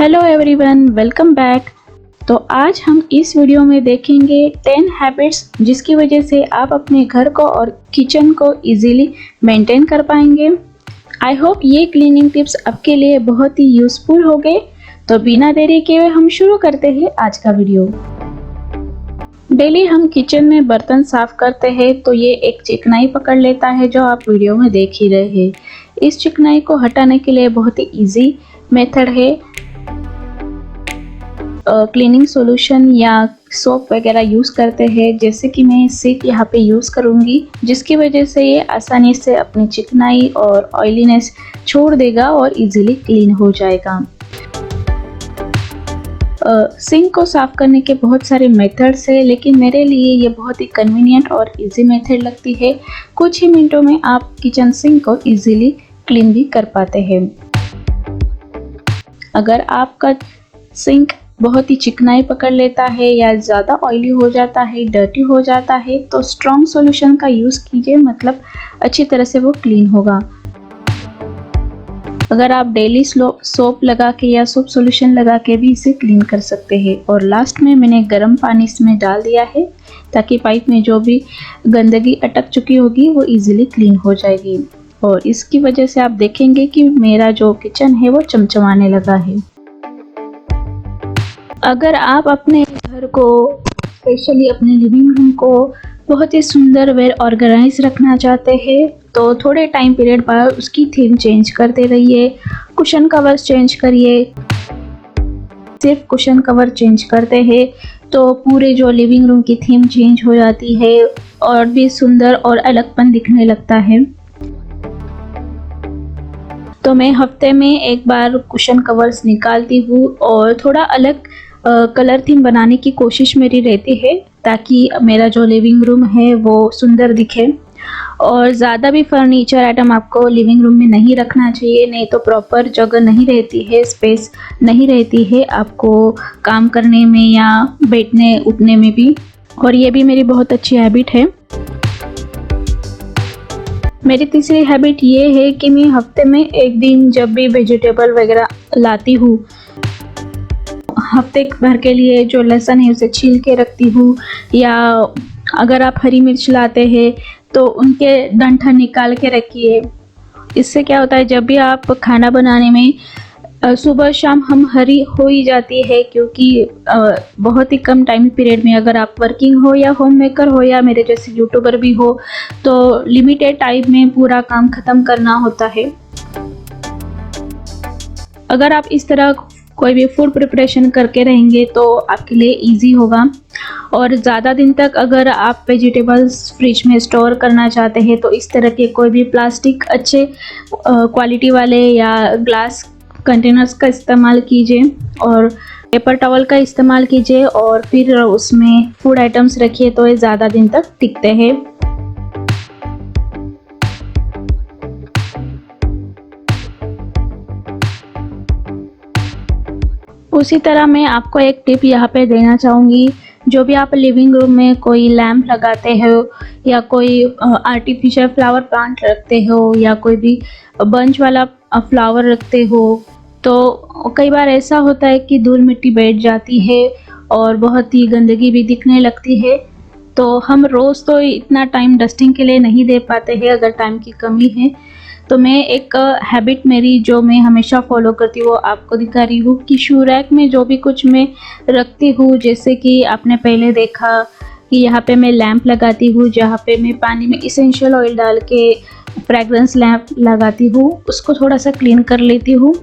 Hello everyone, welcome back. तो आज हम इस वीडियो में देखेंगे 10 हैबिट्स जिसकी वजह से आप अपने घर को और किचन को इजीली मेंटेन कर पाएंगे। आई होप ये क्लीनिंग टिप्स आपके लिए बहुत ही यूज़फुल हो गए। तो बिना देरी के हम शुरू करते हैं आज का वीडियो। डेली हम किचन में बर्तन साफ करते हैं तो ये एक चिकनाई पकड़ लेता है जो आप वीडियो में देख ही रहे हैं। इस चिकनाई को हटाने के लिए बहुत ही इजी मेथड है। क्लीनिंग सॉल्यूशन या सोप वगैरह यूज़ करते हैं, जैसे कि मैं सिर्फ यहाँ पे यूज़ करूँगी, जिसकी वजह से ये आसानी से अपनी चिकनाई और ऑयलीनेस छोड़ देगा और इजीली क्लीन हो जाएगा। सिंक को साफ़ करने के बहुत सारे मेथड्स है, लेकिन मेरे लिए ये बहुत ही कन्वीनियंट और इजी मेथड लगती है। कुछ ही मिनटों में आप किचन सिंक को इजीली क्लीन भी कर पाते हैं। अगर आपका सिंक बहुत ही चिकनाई पकड़ लेता है या ज़्यादा ऑयली हो जाता है, डर्टी हो जाता है, तो स्ट्रॉन्ग सॉल्यूशन का यूज़ कीजिए, मतलब अच्छी तरह से वो क्लीन होगा। अगर आप डेली सोप लगा के या सोप सॉल्यूशन लगा के भी इसे क्लीन कर सकते हैं। और लास्ट में मैंने गर्म पानी इसमें डाल दिया है ताकि पाइप में जो भी गंदगी अटक चुकी होगी वो इजीली क्लीन हो जाएगी। और इसकी वजह से आप देखेंगे कि मेरा जो किचन है वो चमचमाने लगा है। अगर आप अपने घर को, स्पेशली अपने लिविंग रूम को बहुत ही सुंदर व ऑर्गेनाइज रखना चाहते हैं तो थोड़े टाइम पीरियड बाद उसकी थीम चेंज करते रहिए। कुशन कवर्स चेंज करिए। सिर्फ कुशन कवर चेंज करते हैं तो पूरे जो लिविंग रूम की थीम चेंज हो जाती है और भी सुंदर और अलगपन दिखने लगता है। तो मैं हफ्ते में एक बार कुशन कवर्स निकालती हूँ और थोड़ा अलग कलर थीम बनाने की कोशिश मेरी रहती है ताकि मेरा जो लिविंग रूम है वो सुंदर दिखे। और ज़्यादा भी फर्नीचर आइटम आपको लिविंग रूम में नहीं रखना चाहिए, नहीं तो प्रॉपर जगह नहीं रहती है, स्पेस नहीं रहती है आपको काम करने में या बैठने उठने में भी। और ये भी मेरी बहुत अच्छी हैबिट है। मेरी तीसरी हैबिट ये है कि मैं हफ्ते में एक दिन जब भी वेजिटेबल वगैरह लाती हूँ, हफ्ते भर के लिए जो लहसुन है उसे छील के रखती हूँ, या अगर आप हरी मिर्च लाते हैं तो उनके डंठल निकाल के रखिए। इससे क्या होता है, जब भी आप खाना बनाने में सुबह शाम हम हरी हो ही जाती है, क्योंकि बहुत ही कम टाइम पीरियड में, अगर आप वर्किंग हो या होम मेकर हो या मेरे जैसे यूट्यूबर भी हो, तो लिमिटेड टाइम में पूरा काम ख़त्म करना होता है। अगर आप इस तरह कोई भी फूड प्रिपरेशन करके रहेंगे तो आपके लिए इजी होगा। और ज़्यादा दिन तक अगर आप वेजिटेबल्स फ्रिज में स्टोर करना चाहते हैं तो इस तरह के कोई भी प्लास्टिक अच्छे क्वालिटी वाले या ग्लास कंटेनर्स का इस्तेमाल कीजिए और पेपर टॉवल का इस्तेमाल कीजिए और फिर उसमें फूड आइटम्स रखिए तो ये ज़्यादा दिन तक टिकते हैं। उसी तरह मैं आपको एक टिप यहाँ पे देना चाहूँगी। जो भी आप लिविंग रूम में कोई लैंप लगाते हो या कोई आर्टिफिशियल फ्लावर प्लांट रखते हो या कोई भी बंच वाला फ्लावर रखते हो, तो कई बार ऐसा होता है कि धूल मिट्टी बैठ जाती है और बहुत ही गंदगी भी दिखने लगती है। तो हम रोज़ तो इतना टाइम डस्टिंग के लिए नहीं दे पाते हैं अगर टाइम की कमी है। तो मैं एक हैबिट मेरी जो मैं हमेशा फॉलो करती हूँ वो आपको दिखा रही हूँ कि शू रैक में जो भी कुछ मैं रखती हूँ, जैसे कि आपने पहले देखा कि यहाँ पे मैं लैंप लगाती हूँ, जहाँ पे मैं पानी में इसेंशियल ऑयल डाल के फ्रेगरेंस लैंप लगाती हूँ, उसको थोड़ा सा क्लीन कर लेती हूँ।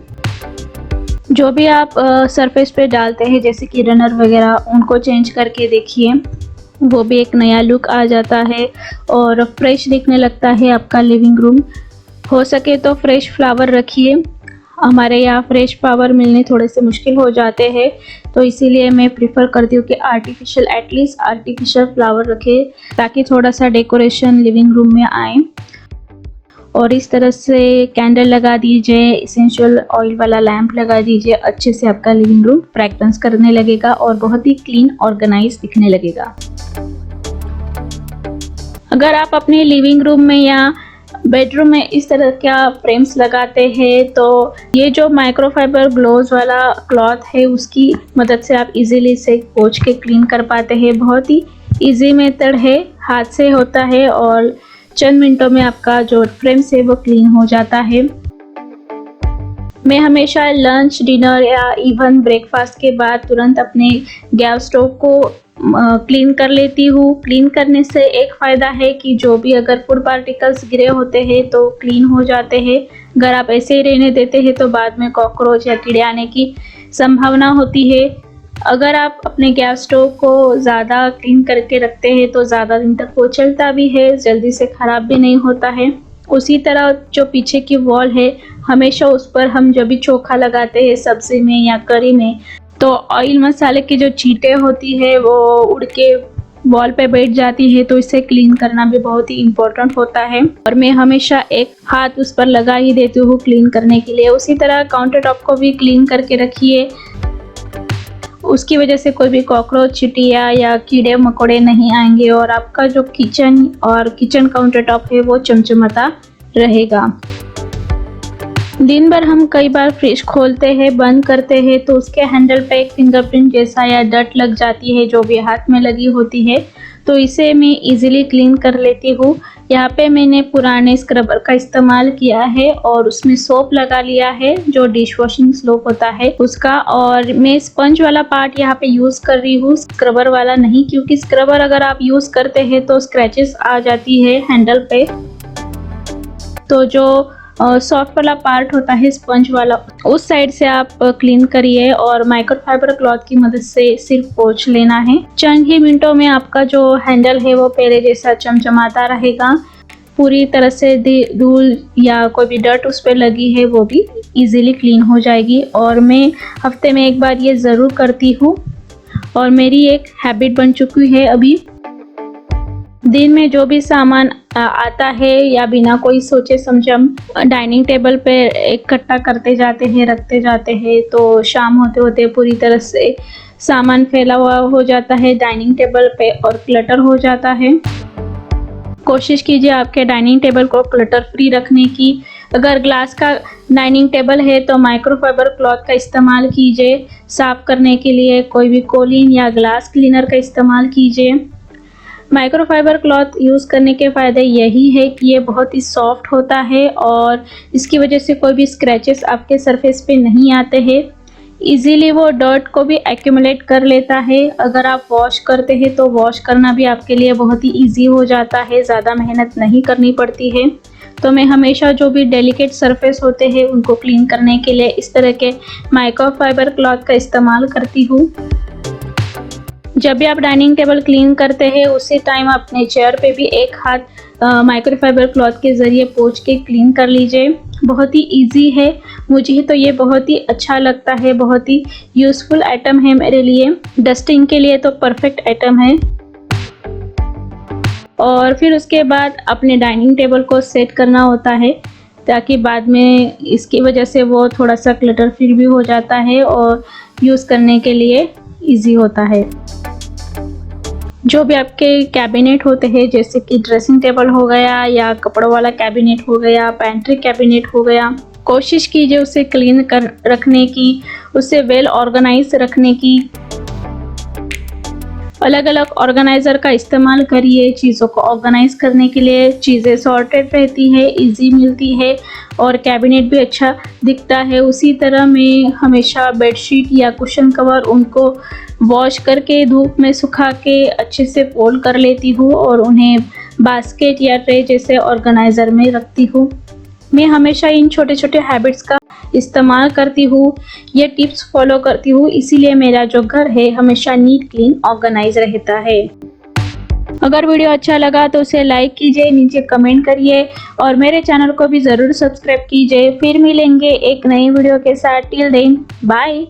जो भी आप सरफेस पे डालते हैं जैसे कि रनर वगैरह, उनको चेंज करके देखिए, वो भी एक नया लुक आ जाता है और फ्रेश दिखने लगता है आपका लिविंग रूम। हो सके तो फ्रेश फ्लावर रखिए। हमारे यहाँ फ्रेश फ्लावर मिलने थोड़े से मुश्किल हो जाते हैं, तो इसीलिए मैं प्रिफर करती हूँ कि एटलीस्ट आर्टिफिशियल फ्लावर रखे ताकि थोड़ा सा डेकोरेशन लिविंग रूम में आए। और इस तरह से कैंडल लगा दीजिए, इसेंशियल ऑयल वाला लैंप लगा दीजिए, अच्छे से आपका लिविंग रूम फ्रेग्रेंस करने लगेगा और बहुत ही क्लीन ऑर्गेनाइज दिखने लगेगा। अगर आप अपने लिविंग रूम में या बेडरूम में इस तरह का फ्रेम्स लगाते हैं तो ये जो माइक्रोफाइबर ग्लोव्स वाला क्लॉथ है उसकी मदद से आप इजीली इसे पोंछ के क्लीन कर पाते हैं। बहुत ही इजी मेथड है, हाथ से होता है और चंद मिनटों में आपका जो फ्रेम्स है वो क्लीन हो जाता है। मैं हमेशा लंच, डिनर या इवन ब्रेकफास्ट के बाद तुरंत अपने गैस स्टोव को क्लीन कर लेती हूँ। क्लीन करने से एक फ़ायदा है कि जो भी अगर फूड पार्टिकल्स गिरे होते हैं तो क्लीन हो जाते हैं। अगर आप ऐसे ही रहने देते हैं तो बाद में कॉकरोच या कीड़े आने की संभावना होती है। अगर आप अपने गैस स्टोव को ज़्यादा क्लीन करके रखते हैं तो ज़्यादा दिन तक वो चलता भी है, जल्दी से ख़राब भी नहीं होता है। उसी तरह जो पीछे की वॉल है, हमेशा उस पर हम जब भी चोखा लगाते हैं सब्ज़ी में या करी में, तो ऑयल मसाले की जो छींटे होती है वो उड़ के वॉल पे बैठ जाती है, तो इसे क्लीन करना भी बहुत ही इम्पोर्टेंट होता है और मैं हमेशा एक हाथ उस पर लगा ही देती हूँ क्लीन करने के लिए। उसी तरह काउंटर टॉप को भी क्लीन करके रखिए, उसकी वजह से कोई भी कॉकरोच, चींटियाँ या कीड़े मकोड़े नहीं आएंगे और आपका जो किचन काउंटर टॉप है वो चमचमाता रहेगा। दिन भर हम कई बार फ्रिज खोलते हैं, बंद करते हैं तो उसके हैंडल पे एक फिंगरप्रिंट जैसा या डस्ट लग जाती है जो भी हाथ में लगी होती है, तो इसे मैं इजीली क्लीन कर लेती हूँ। यहाँ पे मैंने पुराने स्क्रबर का इस्तेमाल किया है और उसमें सोप लगा लिया है जो डिश वॉशिंग सोप होता है उसका, और मैं स्पंज वाला पार्ट यहाँ पे यूज़ कर रही हूँ, स्क्रबर वाला नहीं, क्योंकि स्क्रबर अगर आप यूज़ करते हैं तो स्क्रैचेस आ जाती है हैंडल पे। तो जो सॉफ्ट वाला पार्ट होता है स्पंज वाला, उस साइड से आप क्लीन करिए और माइक्रोफाइबर क्लॉथ की मदद से सिर्फ पोंछ लेना है। चंद ही मिनटों में आपका जो हैंडल है वो पहले जैसा चमचमाता रहेगा। पूरी तरह से धूल या कोई भी डर्ट उस पर लगी है वो भी इजीली क्लीन हो जाएगी और मैं हफ्ते में एक बार ये ज़रूर करती हूँ और मेरी एक हैबिट बन चुकी है अभी। दिन में जो भी सामान आता है या बिना कोई सोचे समझे हम डाइनिंग टेबल पे इकट्ठा करते जाते हैं, रखते जाते हैं, तो शाम होते होते पूरी तरह से सामान फैला हुआ हो जाता है डाइनिंग टेबल पे और क्लटर हो जाता है। कोशिश कीजिए आपके डाइनिंग टेबल को क्लटर फ्री रखने की। अगर ग्लास का डाइनिंग टेबल है तो माइक्रोफाइबर क्लॉथ का इस्तेमाल कीजिए। साफ़ करने के लिए कोई भी कोलिन या ग्लास क्लीनर का इस्तेमाल कीजिए। माइक्रोफाइबर क्लॉथ यूज़ करने के फ़ायदे यही है कि ये बहुत ही सॉफ्ट होता है और इसकी वजह से कोई भी स्क्रैचेस आपके सरफेस पे नहीं आते हैं। इजीली वो डर्ट को भी एक्यूमुलेट कर लेता है। अगर आप वॉश करते हैं तो वॉश करना भी आपके लिए बहुत ही इजी हो जाता है, ज़्यादा मेहनत नहीं करनी पड़ती है। तो मैं हमेशा जो भी डेलिकेट सरफेस होते हैं उनको क्लीन करने के लिए इस तरह के माइक्रोफाइबर क्लॉथ का इस्तेमाल करती हूँ। जब भी आप डाइनिंग टेबल क्लीन करते हैं उसी टाइम अपने चेयर पे भी एक हाथ माइक्रोफाइबर क्लॉथ के ज़रिए पोंछ के क्लीन कर लीजिए। बहुत ही इजी है, मुझे तो ये बहुत ही अच्छा लगता है, बहुत ही यूज़फुल आइटम है मेरे लिए। डस्टिंग के लिए तो परफेक्ट आइटम है। और फिर उसके बाद अपने डाइनिंग टेबल को सेट करना होता है ताकि बाद में इसकी वजह से वो थोड़ा सा क्लटर फ्री भी हो जाता है और यूज़ करने के लिए ईजी होता है। जो भी आपके कैबिनेट होते हैं जैसे कि ड्रेसिंग टेबल हो गया या कपड़ों वाला कैबिनेट हो गया, पैंट्री कैबिनेट हो गया, कोशिश कीजिए उसे क्लीन कर रखने की, उसे वेल ऑर्गेनाइज रखने की। अलग अलग ऑर्गेनाइज़र का इस्तेमाल करिए चीज़ों को ऑर्गेनाइज करने के लिए। चीज़ें सॉर्टेड रहती है, इजी मिलती है और कैबिनेट भी अच्छा दिखता है। उसी तरह मैं हमेशा बेडशीट या कुशन कवर उनको वॉश करके धूप में सुखा के अच्छे से फोल्ड कर लेती हूँ और उन्हें बास्केट या ट्रे जैसे ऑर्गेनाइज़र में रखती हूँ। मैं हमेशा इन छोटे छोटे हैबिट्स का इस्तेमाल करती हूँ, ये टिप्स फॉलो करती हूँ, इसीलिए मेरा जो घर है हमेशा नीट, क्लीन, ऑर्गेनाइज रहता है। अगर वीडियो अच्छा लगा तो उसे लाइक कीजिए, नीचे कमेंट करिए और मेरे चैनल को भी ज़रूर सब्सक्राइब कीजिए। फिर मिलेंगे एक नई वीडियो के साथ। Till then bye.